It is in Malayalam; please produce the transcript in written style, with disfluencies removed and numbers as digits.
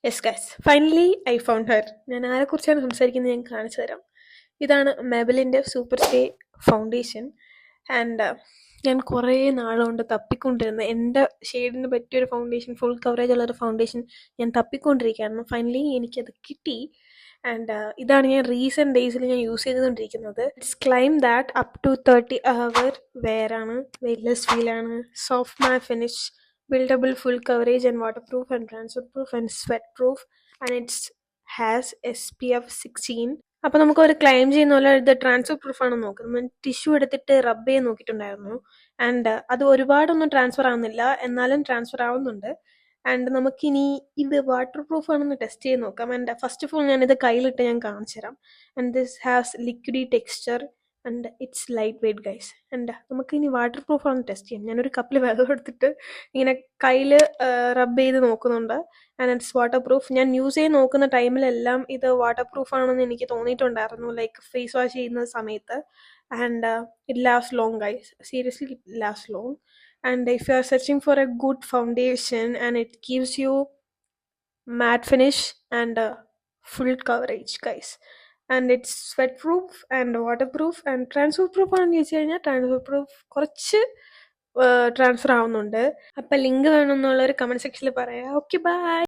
Yes guys, finally I found her. ഞാൻ ആരെക്കുറിച്ചാണ് സംസാരിക്കുന്നത് ഞാൻ കാണിച്ചു തരാം. ഇതാണ് മെബലിൻ്റെ സൂപ്പർ സ്റ്റേ ഫൗണ്ടേഷൻ. ആൻഡ് ഞാൻ കുറേ നാളുകൊണ്ട് തപ്പിക്കൊണ്ടിരുന്ന എൻ്റെ ഷെയ്ഡിന് പറ്റിയൊരു ഫൗണ്ടേഷൻ, ഫുൾ കവറേജ് ഉള്ളൊരു ഫൗണ്ടേഷൻ ഞാൻ തപ്പിക്കൊണ്ടിരിക്കുകയാണ്. ഫൈനലി എനിക്കത് കിട്ടി. ആൻഡ് ഇതാണ് ഞാൻ റീസെൻറ്റ് ഡേയ്സിൽ ഞാൻ യൂസ് ചെയ്തുകൊണ്ടിരിക്കുന്നത്. It's claim that up to 30 hour വെയറാണ്, വെയ്റ്റ്ലെസ് ഫീലാണ്, soft matte finish, buildable full coverage and waterproof and transfer proof and sweat proof, and it has SPF 16. അപ്പോൾ നമുക്ക് ഒരു ക്ലെയിം ചെയ്യുന്ന പോലെ ഇത് ട്രാൻസ്ഫർ പ്രൂഫ് ആണെന്ന് നോക്കാം. നമ്മൾ ടിഷ്യൂ എടുത്തിട്ട് റബ്ബ് ചെയ്ത് നോക്കിയിട്ടുണ്ടായിരുന്നു. ആൻഡ് അത് ഒരുപാടൊന്നും ട്രാൻസ്ഫർ ആവുന്നില്ല, എന്നാലും ട്രാൻസ്ഫർ ആവുന്നുണ്ട്. ആൻഡ് നമുക്കിനി ഇത് വാട്ടർ പ്രൂഫ് ആണെന്ന് ടെസ്റ്റ് ചെയ്ത് നോക്കാം. ആൻഡ് ഫസ്റ്റ് ഓഫ് ഓൾ ഞാനിത് കയ്യിലിട്ട് ഞാൻ കാണിച്ചു തരാം. And this has liquidy texture and it's light weight guys. And നമുക്ക് ഇനി വാട്ടർ പ്രൂഫ് ആണെന്ന് ടെസ്റ്റ് ചെയ്യാം. ഞാനൊരു കപ്പിൽ വെള്ളം എടുത്തിട്ട് ഇങ്ങനെ കയ്യിൽ റബ്ബ് ചെയ്ത് നോക്കുന്നുണ്ട്. And it's water proof. ഞാൻ യൂസ് ചെയ്ത് നോക്കുന്ന ടൈമിലെല്ലാം ഇത് വാട്ടർ പ്രൂഫ് ആണെന്ന് എനിക്ക് തോന്നിയിട്ടുണ്ടായിരുന്നു, ലൈക്ക് ഫേസ് വാഷ് ചെയ്യുന്ന സമയത്ത്. And it last long guys, seriously it last long. And if you are searching for A good foundation and it gives you matte finish and full coverage guys, and it's sweat proof and waterproof and transfer proof ആണെന്ന് ചോദിച്ചു കഴിഞ്ഞാൽ ട്രാൻസ്ഫർ പ്രൂഫ് കുറച്ച് ട്രാൻസ്ഫർ ആവുന്നുണ്ട്. അപ്പം ലിങ്ക് വേണമെന്നുള്ളൊരു കമൻറ്റ് സെക്ഷനിൽ പറയാം. Okay bye.